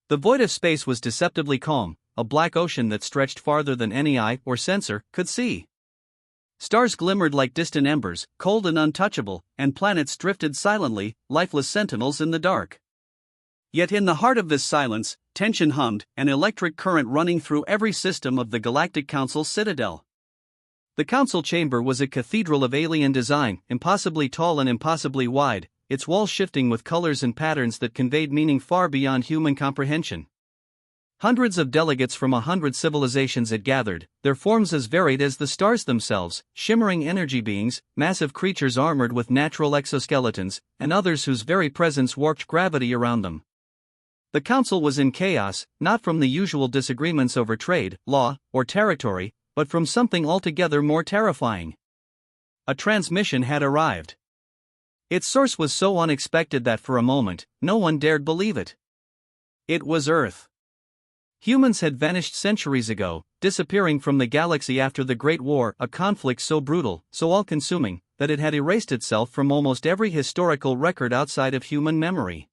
The void of space was deceptively calm, a black ocean that stretched farther than any eye or sensor could see. Stars glimmered like distant embers, cold and untouchable, and planets drifted silently, lifeless sentinels in the dark. Yet in the heart of this silence, tension hummed, an electric current running through every system of the Galactic Council's citadel. The council chamber was a cathedral of alien design, impossibly tall and impossibly wide, its walls shifting with colors and patterns that conveyed meaning far beyond human comprehension. Hundreds of delegates from 100 civilizations had gathered, their forms as varied as the stars themselves, shimmering energy beings, massive creatures armored with natural exoskeletons, and others whose very presence warped gravity around them. The council was in chaos, not from the usual disagreements over trade, law, or territory, but from something altogether more terrifying. A transmission had arrived. Its source was so unexpected that for a moment, no one dared believe it. It was Earth. Humans had vanished centuries ago, disappearing from the galaxy after the Great War, a conflict so brutal, so all-consuming, that it had erased itself from almost every historical record outside of human memory.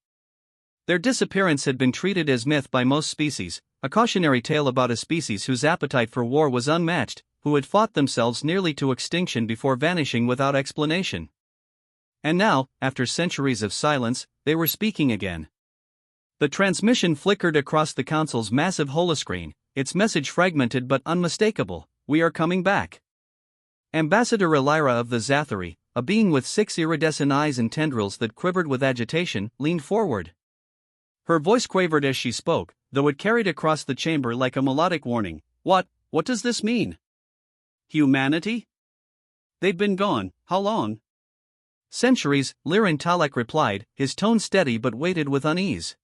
Their disappearance had been treated as myth by most species, a cautionary tale about a species whose appetite for war was unmatched, who had fought themselves nearly to extinction before vanishing without explanation. And now, after centuries of silence, they were speaking again. The transmission flickered across the council's massive holoscreen, its message fragmented but unmistakable: "We are coming back." Ambassador Elira of the Zathari, a being with 6 iridescent eyes and tendrils that quivered with agitation, leaned forward. Her voice quavered as she spoke, though it carried across the chamber like a melodic warning. What does this mean? Humanity? They've been gone, how long? Centuries, Liran Talek replied, his tone steady but weighted with unease.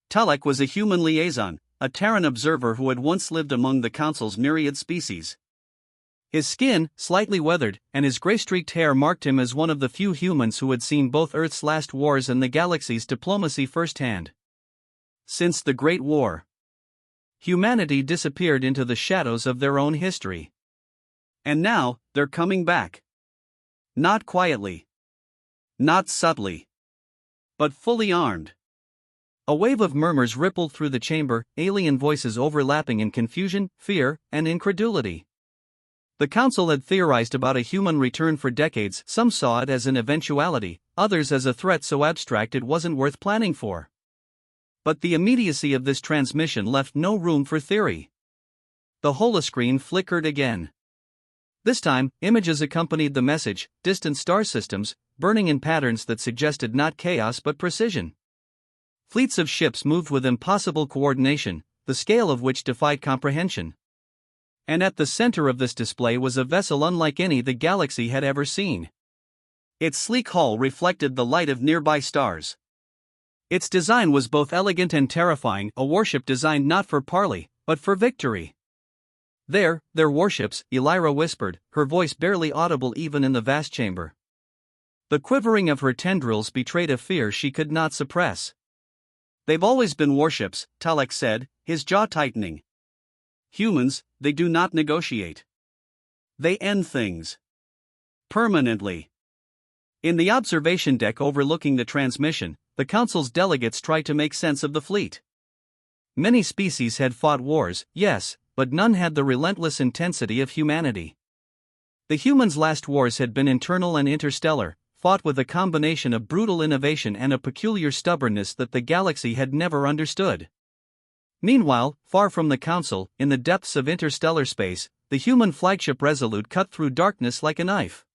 Talek was a human liaison, a Terran observer who had once lived among the Council's myriad species. His skin, slightly weathered, and his gray-streaked hair marked him as one of the few humans who had seen both Earth's last wars and the galaxy's diplomacy firsthand. Since the Great War, humanity disappeared into the shadows of their own history. And now, they're coming back. Not quietly. Not subtly. But fully armed. A wave of murmurs rippled through the chamber, alien voices overlapping in confusion, fear, and incredulity. The council had theorized about a human return for decades. Some saw it as an eventuality, others as a threat so abstract it wasn't worth planning for. But the immediacy of this transmission left no room for theory. The holoscreen flickered again. This time, images accompanied the message, distant star systems, burning in patterns that suggested not chaos but precision. Fleets of ships moved with impossible coordination, the scale of which defied comprehension. And at the center of this display was a vessel unlike any the galaxy had ever seen. Its sleek hull reflected the light of nearby stars. Its design was both elegant and terrifying, a warship designed not for parley, but for victory. They're warships, Elira whispered, her voice barely audible even in the vast chamber. The quivering of her tendrils betrayed a fear she could not suppress. They've always been warships, Talek said, his jaw tightening. Humans, they do not negotiate. They end things. Permanently. In the observation deck overlooking the transmission, the Council's delegates tried to make sense of the fleet. Many species had fought wars, yes, but none had the relentless intensity of humanity. The humans' last wars had been internal and interstellar, fought with a combination of brutal innovation and a peculiar stubbornness that the galaxy had never understood. Meanwhile, far from the Council, in the depths of interstellar space, the human flagship Resolute cut through darkness like a knife.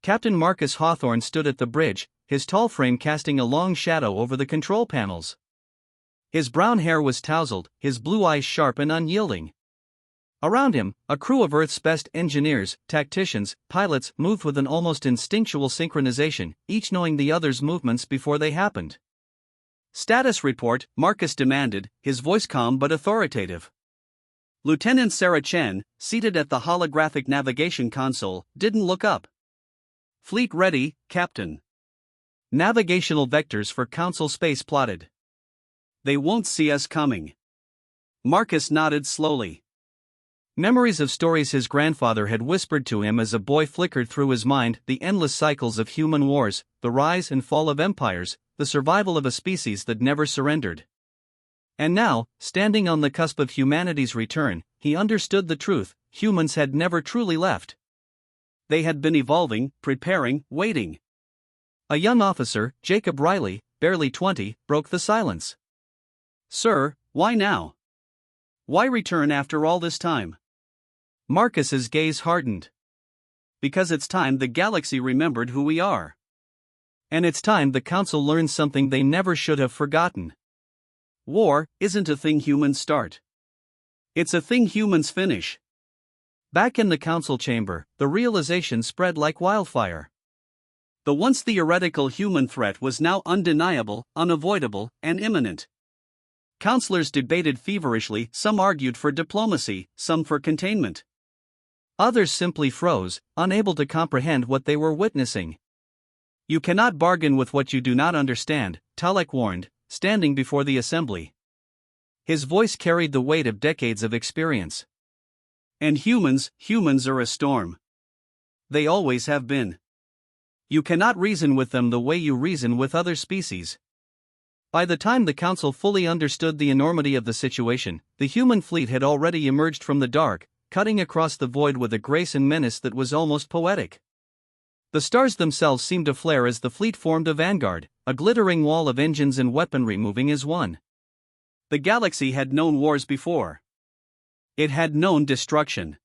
Captain Marcus Hawthorne stood at the bridge, his tall frame casting a long shadow over the control panels. His brown hair was tousled, his blue eyes sharp and unyielding. Around him, a crew of Earth's best engineers, tacticians, pilots moved with an almost instinctual synchronization, each knowing the other's movements before they happened. Status report, Marcus demanded, his voice calm but authoritative. Lieutenant Sarah Chen, seated at the holographic navigation console, didn't look up. Fleet ready, Captain. Navigational vectors for Council space plotted. They won't see us coming. Marcus nodded slowly. Memories of stories his grandfather had whispered to him as a boy flickered through his mind, the endless cycles of human wars, the rise and fall of empires, the survival of a species that never surrendered. And now, standing on the cusp of humanity's return, he understood the truth: humans had never truly left. They had been evolving, preparing, waiting. A young officer, Jacob Riley, barely 20, broke the silence. "Sir, why now? Why return after all this time?" Marcus's gaze hardened. "Because it's time the galaxy remembered who we are. And it's time the Council learned something they never should have forgotten. War isn't a thing humans start. It's a thing humans finish." Back in the Council chamber, the realization spread like wildfire. The once theoretical human threat was now undeniable, unavoidable, and imminent. Councilors debated feverishly, some argued for diplomacy, some for containment. Others simply froze, unable to comprehend what they were witnessing. "You cannot bargain with what you do not understand," Talek warned, standing before the assembly. His voice carried the weight of decades of experience. "And humans are a storm. They always have been. You cannot reason with them the way you reason with other species." By the time the Council fully understood the enormity of the situation, the human fleet had already emerged from the dark, cutting across the void with a grace and menace that was almost poetic. The stars themselves seemed to flare as the fleet formed a vanguard, a glittering wall of engines and weaponry moving as one. The galaxy had known wars before. It had known destruction.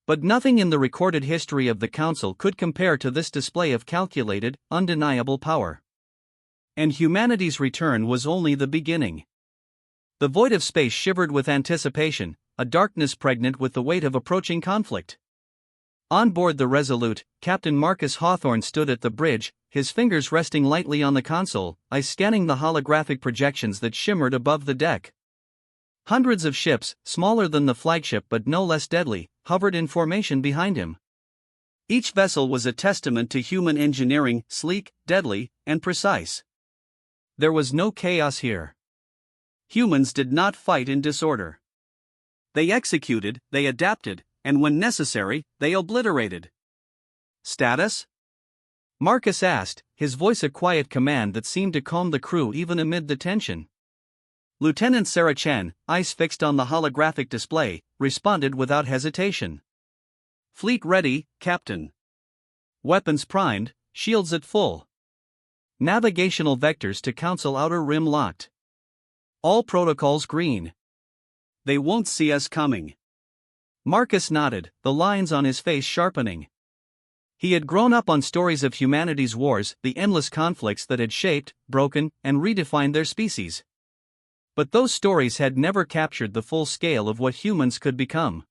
But nothing in the recorded history of the Council could compare to this display of calculated, undeniable power. And humanity's return was only the beginning. The void of space shivered with anticipation, a darkness pregnant with the weight of approaching conflict. On board the Resolute, Captain Marcus Hawthorne stood at the bridge, his fingers resting lightly on the console, eyes scanning the holographic projections that shimmered above the deck. Hundreds of ships, smaller than the flagship but no less deadly, hovered in formation behind him. Each vessel was a testament to human engineering, sleek, deadly, and precise. There was no chaos here. Humans did not fight in disorder. They executed, they adapted, and when necessary, they obliterated. "Status?" Marcus asked, his voice a quiet command that seemed to calm the crew even amid the tension. Lieutenant Sarah Chen, eyes fixed on the holographic display, responded without hesitation. "Fleet ready, Captain. Weapons primed, shields at full. Navigational vectors to Council outer rim locked. All protocols green. They won't see us coming." Marcus nodded, the lines on his face sharpening. He had grown up on stories of humanity's wars, the endless conflicts that had shaped, broken, and redefined their species. But those stories had never captured the full scale of what humans could become.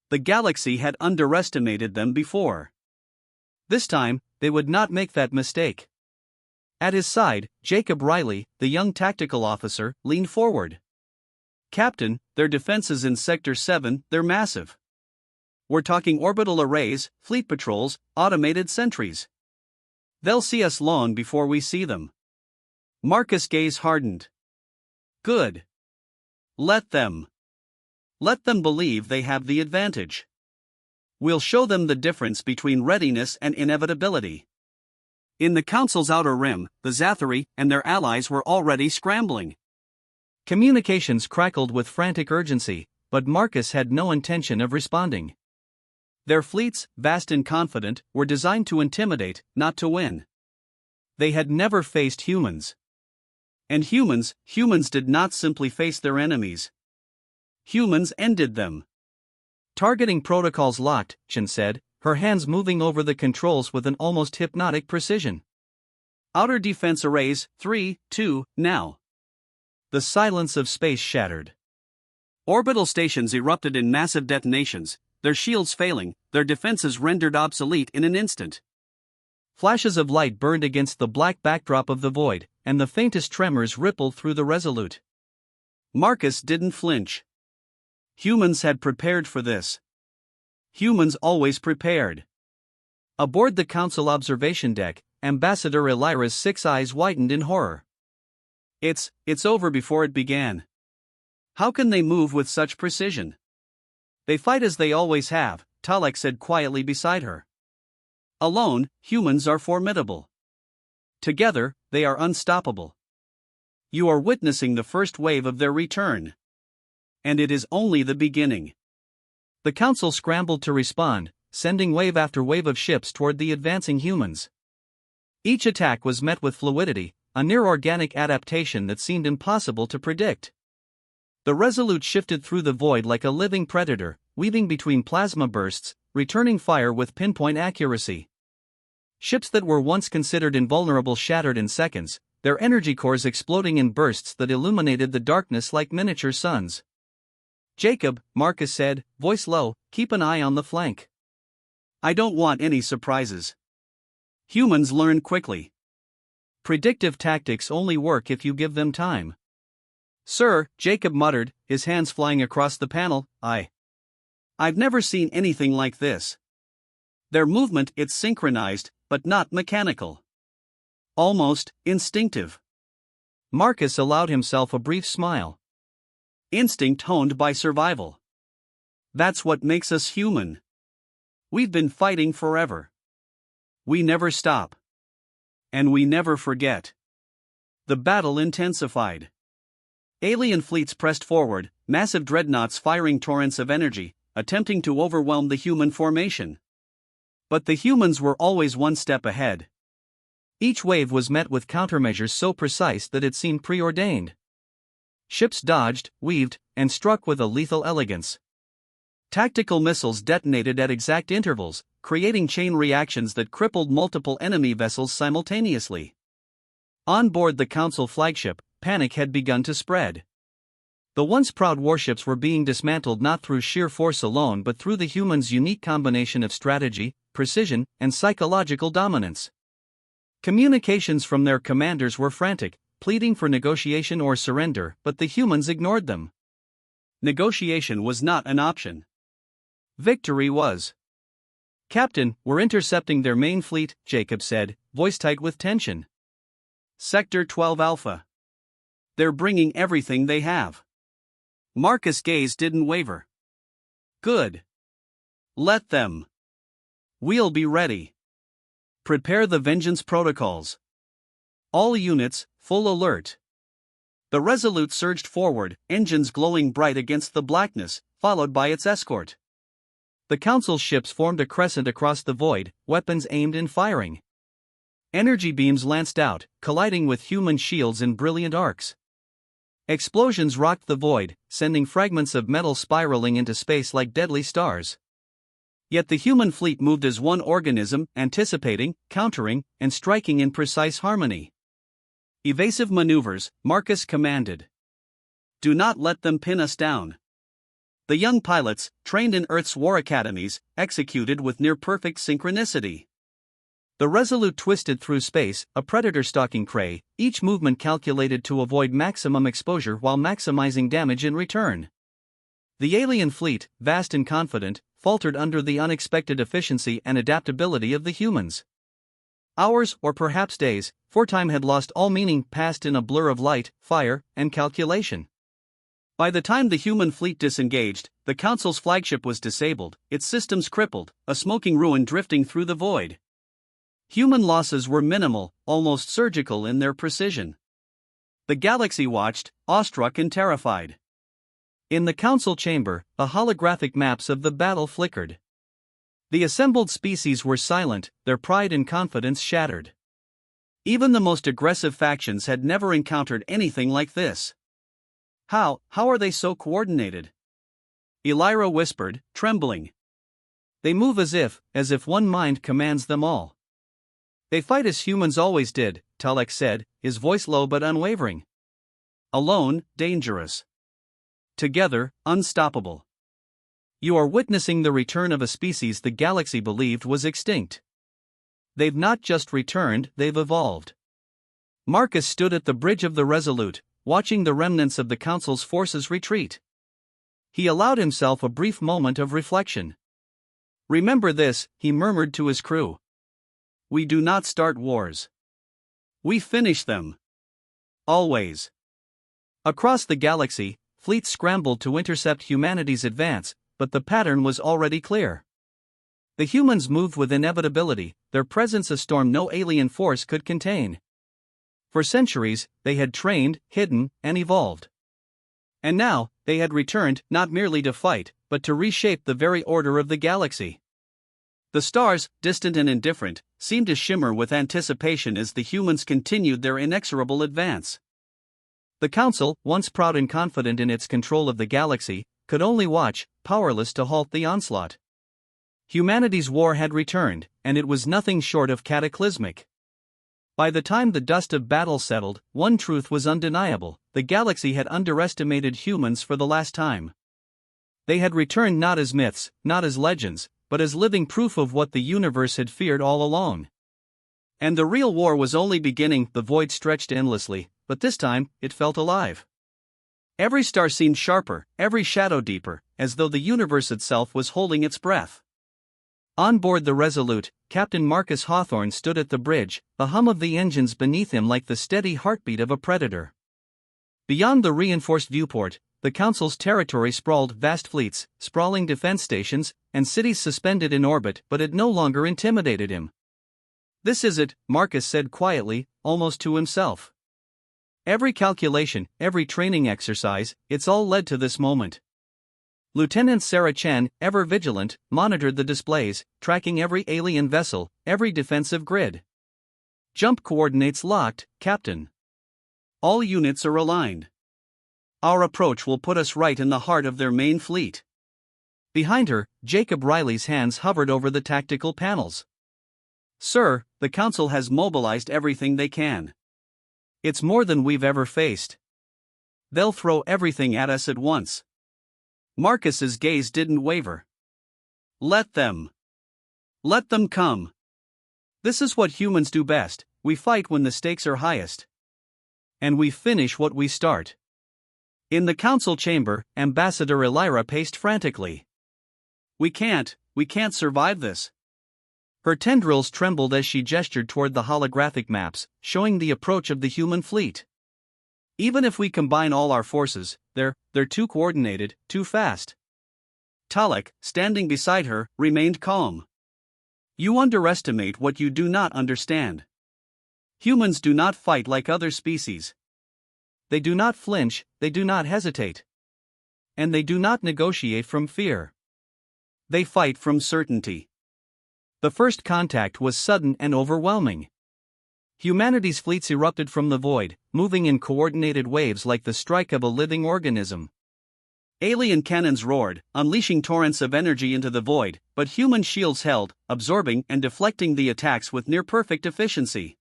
The galaxy had underestimated them before. This time, they would not make that mistake. At his side, Jacob Riley, the young tactical officer, leaned forward. "Captain, their defenses in Sector 7, they're massive. We're talking orbital arrays, fleet patrols, automated sentries. They'll see us long before we see them." Marcus' gaze hardened. "Good. Let them. Let them believe they have the advantage. We'll show them the difference between readiness and inevitability." In the Council's outer rim, the Zathari and their allies were already scrambling. Communications crackled with frantic urgency, but Marcus had no intention of responding. Their fleets, vast and confident, were designed to intimidate, not to win. They had never faced humans. And humans did not simply face their enemies. Humans ended them. "Targeting protocols locked," Chen said, her hands moving over the controls with an almost hypnotic precision. "Outer defense arrays, 3, 2, now." The silence of space shattered. Orbital stations erupted in massive detonations, their shields failing, their defenses rendered obsolete in an instant. Flashes of light burned against the black backdrop of the void, and the faintest tremors rippled through the Resolute. Marcus didn't flinch. Humans had prepared for this. Humans always prepared. Aboard the Council observation deck, Ambassador Elira's 6 eyes widened in horror. It's over before it began. How can they move with such precision?" "They fight as they always have," Talek said quietly beside her. "Alone, humans are formidable. Together, they are unstoppable." You are witnessing the first wave of their return. And it is only the beginning. The Council scrambled to respond, sending wave after wave of ships toward the advancing humans. Each attack was met with fluidity, a near-organic adaptation that seemed impossible to predict. The Resolute shifted through the void like a living predator, weaving between plasma bursts, returning fire with pinpoint accuracy. Ships that were once considered invulnerable shattered in seconds, their energy cores exploding in bursts that illuminated the darkness like miniature suns. "Jacob," Marcus said, voice low, "keep an eye on the flank. I don't want any surprises. Humans learn quickly. Predictive tactics only work if you give them time." "Sir," Jacob muttered, his hands flying across the panel, I've never seen anything like this. Their movement, it's synchronized, but not mechanical. Almost instinctive." Marcus allowed himself a brief smile. "Instinct honed by survival. That's what makes us human. We've been fighting forever. We never stop. And we never forget." The battle intensified. Alien fleets pressed forward, massive dreadnoughts firing torrents of energy, attempting to overwhelm the human formation. But the humans were always one step ahead. Each wave was met with countermeasures so precise that it seemed preordained. Ships dodged, weaved, and struck with a lethal elegance. Tactical missiles detonated at exact intervals, creating chain reactions that crippled multiple enemy vessels simultaneously. On board the Council flagship, panic had begun to spread. The once proud warships were being dismantled not through sheer force alone but through the humans' unique combination of strategy, precision, and psychological dominance. Communications from their commanders were frantic, pleading for negotiation or surrender, but the humans ignored them. Negotiation was not an option. Victory was. "Captain, we're intercepting their main fleet," Jacob said, voice tight with tension. "Sector 12 Alpha. They're bringing everything they have." Marcus' gaze didn't waver. "Good. Let them. We'll be ready. Prepare the vengeance protocols. All units, full alert." The Resolute surged forward, engines glowing bright against the blackness, followed by its escort. The Council's ships formed a crescent across the void, weapons aimed and firing. Energy beams lanced out, colliding with human shields in brilliant arcs. Explosions rocked the void, sending fragments of metal spiraling into space like deadly stars. Yet the human fleet moved as one organism, anticipating, countering, and striking in precise harmony. "Evasive maneuvers," Marcus commanded. "Do not let them pin us down." The young pilots, trained in Earth's war academies, executed with near-perfect synchronicity. The Resolute twisted through space, a predator stalking prey, each movement calculated to avoid maximum exposure while maximizing damage in return. The alien fleet, vast and confident, faltered under the unexpected efficiency and adaptability of the humans. Hours, or perhaps days, for time had lost all meaning, passed in a blur of light, fire, and calculation. By the time the human fleet disengaged, the Council's flagship was disabled, its systems crippled, a smoking ruin drifting through the void. Human losses were minimal, almost surgical in their precision. The galaxy watched, awestruck and terrified. In the Council chamber, the holographic maps of the battle flickered. The assembled species were silent, their pride and confidence shattered. Even the most aggressive factions had never encountered anything like this. How are they so coordinated?" Elira whispered, trembling. "They move as if one mind commands them all." "They fight as humans always did," Talek said, his voice low but unwavering. "Alone, dangerous. Together, unstoppable. You are witnessing the return of a species the galaxy believed was extinct. They've not just returned, they've evolved." Marcus stood at the bridge of the Resolute, watching the remnants of the Council's forces retreat. He allowed himself a brief moment of reflection. "Remember this," he murmured to his crew. "We do not start wars. We finish them. Always." Across the galaxy, fleets scrambled to intercept humanity's advance, but the pattern was already clear. The humans moved with inevitability, their presence a storm no alien force could contain. For centuries, they had trained, hidden, and evolved. And now, they had returned not merely to fight, but to reshape the very order of the galaxy. The stars, distant and indifferent, seemed to shimmer with anticipation as the humans continued their inexorable advance. The Council, once proud and confident in its control of the galaxy, could only watch, powerless to halt the onslaught. Humanity's war had returned, and it was nothing short of cataclysmic. By the time the dust of battle settled, one truth was undeniable: the galaxy had underestimated humans for the last time. They had returned not as myths, not as legends, but as living proof of what the universe had feared all along. And the real war was only beginning. The void stretched endlessly, but this time, it felt alive. Every star seemed sharper, every shadow deeper, as though the universe itself was holding its breath. On board the Resolute, Captain Marcus Hawthorne stood at the bridge, the hum of the engines beneath him like the steady heartbeat of a predator. Beyond the reinforced viewport, the Council's territory sprawled: vast fleets, sprawling defense stations, and cities suspended in orbit, but it no longer intimidated him. "This is it," Marcus said quietly, almost to himself. "Every calculation, every training exercise, it's all led to this moment." Lieutenant Sarah Chen, ever vigilant, monitored the displays, tracking every alien vessel, every defensive grid. "Jump coordinates locked, Captain. All units are aligned. Our approach will put us right in the heart of their main fleet." Behind her, Jacob Riley's hands hovered over the tactical panels. "Sir, the Council has mobilized everything they can. It's more than we've ever faced. They'll throw everything at us at once." Marcus's gaze didn't waver. Let them come. This is what humans do best: we fight when the stakes are highest. And we finish what we start. In the Council chamber, Ambassador Elira paced frantically. We can't survive this." Her tendrils trembled as she gestured toward the holographic maps, showing the approach of the human fleet. "Even if we combine all our forces, they're too coordinated, too fast." Talek, standing beside her, remained calm. "You underestimate what you do not understand. Humans do not fight like other species. They do not flinch, they do not hesitate. And they do not negotiate from fear. They fight from certainty." The first contact was sudden and overwhelming. Humanity's fleets erupted from the void, moving in coordinated waves like the strike of a living organism. Alien cannons roared, unleashing torrents of energy into the void, but human shields held, absorbing and deflecting the attacks with near-perfect efficiency.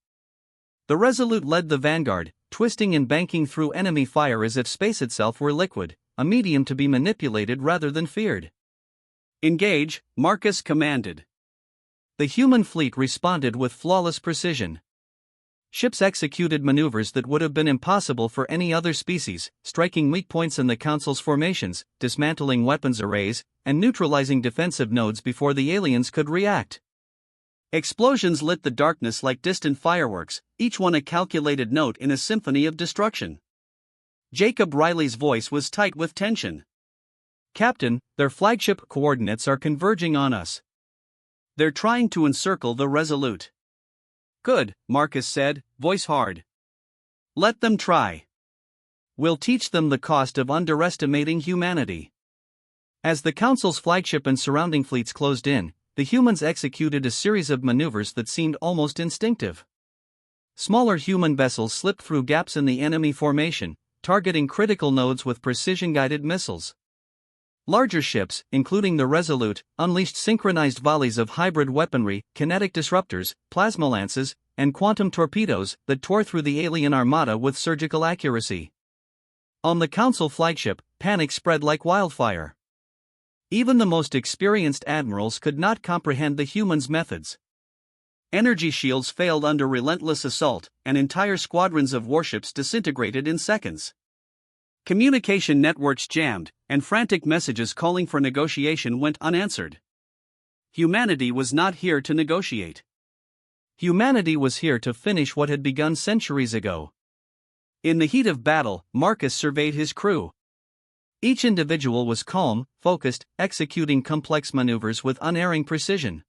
The Resolute led the vanguard, twisting and banking through enemy fire as if space itself were liquid, a medium to be manipulated rather than feared. "Engage," Marcus commanded. The human fleet responded with flawless precision. Ships executed maneuvers that would have been impossible for any other species, striking weak points in the Council's formations, dismantling weapons arrays, and neutralizing defensive nodes before the aliens could react. Explosions lit the darkness like distant fireworks, each one a calculated note in a symphony of destruction. Jacob Riley's voice was tight with tension. "Captain, their flagship coordinates are converging on us. They're trying to encircle the Resolute." "Good," Marcus said, voice hard. "Let them try. We'll teach them the cost of underestimating humanity." As the Council's flagship and surrounding fleets closed in, the humans executed a series of maneuvers that seemed almost instinctive. Smaller human vessels slipped through gaps in the enemy formation, targeting critical nodes with precision-guided missiles. Larger ships, including the Resolute, unleashed synchronized volleys of hybrid weaponry, kinetic disruptors, plasma lances, and quantum torpedoes that tore through the alien armada with surgical accuracy. On the Council flagship, panic spread like wildfire. Even the most experienced admirals could not comprehend the humans' methods. Energy shields failed under relentless assault, and entire squadrons of warships disintegrated in seconds. Communication networks jammed, and frantic messages calling for negotiation went unanswered. Humanity was not here to negotiate. Humanity was here to finish what had begun centuries ago. In the heat of battle, Marcus surveyed his crew. Each individual was calm, focused, executing complex maneuvers with unerring precision.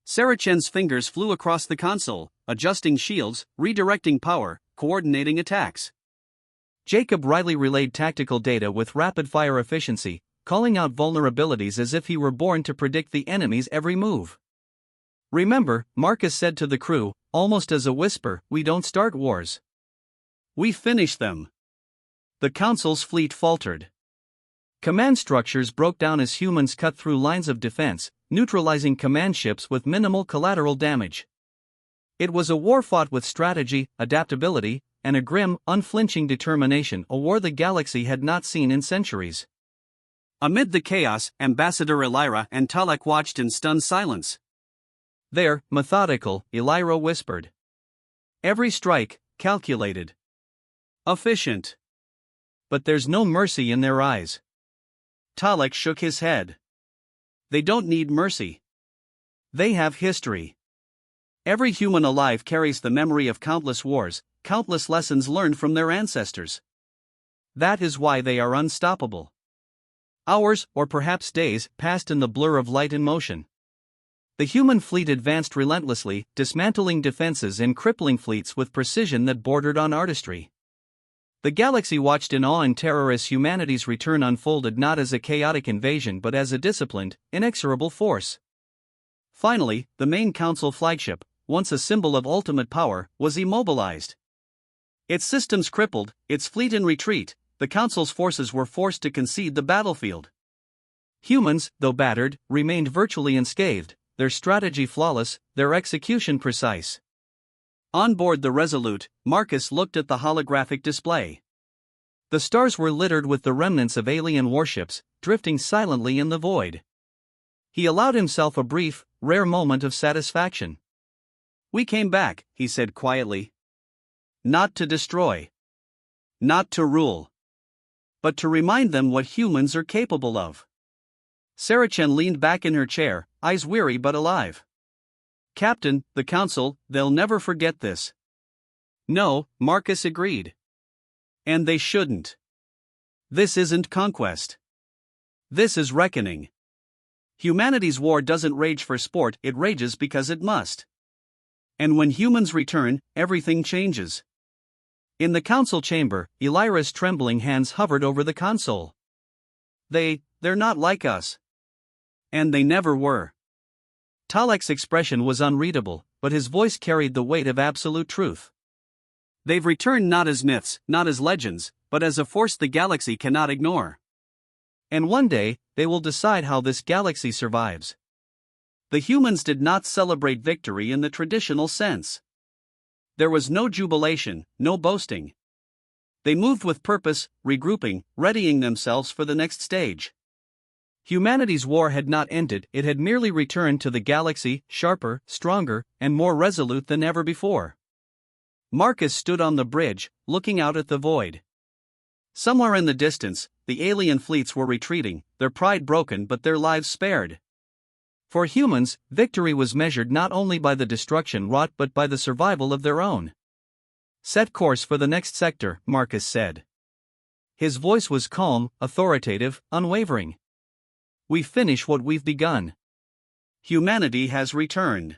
Sarah Chen's fingers flew across the console, adjusting shields, redirecting power, coordinating attacks. Jacob Riley relayed tactical data with rapid-fire efficiency, calling out vulnerabilities as if he were born to predict the enemy's every move. "Remember," Marcus said to the crew, almost as a whisper, "we don't start wars. We finish them." The Council's fleet faltered. Command structures broke down as humans cut through lines of defense, neutralizing command ships with minimal collateral damage. It was a war fought with strategy, adaptability, and a grim, unflinching determination, a war the galaxy had not seen in centuries. Amid the chaos, Ambassador Elira and Talek watched in stunned silence. "They're methodical," Elira whispered. "Every strike, calculated. Efficient. But there's no mercy in their eyes." Talek shook his head. "They don't need mercy. They have history. Every human alive carries the memory of countless wars, countless lessons learned from their ancestors. That is why they are unstoppable." Hours, or perhaps days, passed in the blur of light and motion. The human fleet advanced relentlessly, dismantling defenses and crippling fleets with precision that bordered on artistry. The galaxy watched in awe and terror as humanity's return unfolded not as a chaotic invasion but as a disciplined, inexorable force. Finally, the main council flagship, once a symbol of ultimate power, was immobilized. Its systems crippled, its fleet in retreat, the council's forces were forced to concede the battlefield. Humans, though battered, remained virtually unscathed, their strategy flawless, their execution precise. On board the Resolute, Marcus looked at the holographic display. The stars were littered with the remnants of alien warships, drifting silently in the void. He allowed himself a brief, rare moment of satisfaction. "We came back," he said quietly. "Not to destroy. Not to rule. But to remind them what humans are capable of." Saracen leaned back in her chair, eyes weary but alive. "Captain, the Council, they'll never forget this." "No," Marcus agreed. "And they shouldn't. This isn't conquest. This is reckoning. Humanity's war doesn't rage for sport, it rages because it must. And when humans return, everything changes." In the council chamber, Elira's trembling hands hovered over the console. They're not like us. And they never were." Talek's expression was unreadable, but his voice carried the weight of absolute truth. "They've returned not as myths, not as legends, but as a force the galaxy cannot ignore. And one day, they will decide how this galaxy survives." The humans did not celebrate victory in the traditional sense. There was no jubilation, no boasting. They moved with purpose, regrouping, readying themselves for the next stage. Humanity's war had not ended, it had merely returned to the galaxy, sharper, stronger, and more resolute than ever before. Marcus stood on the bridge, looking out at the void. Somewhere in the distance, the alien fleets were retreating, their pride broken but their lives spared. For humans, victory was measured not only by the destruction wrought but by the survival of their own. "Set course for the next sector," Marcus said. His voice was calm, authoritative, unwavering. "We finish what we've begun. Humanity has returned."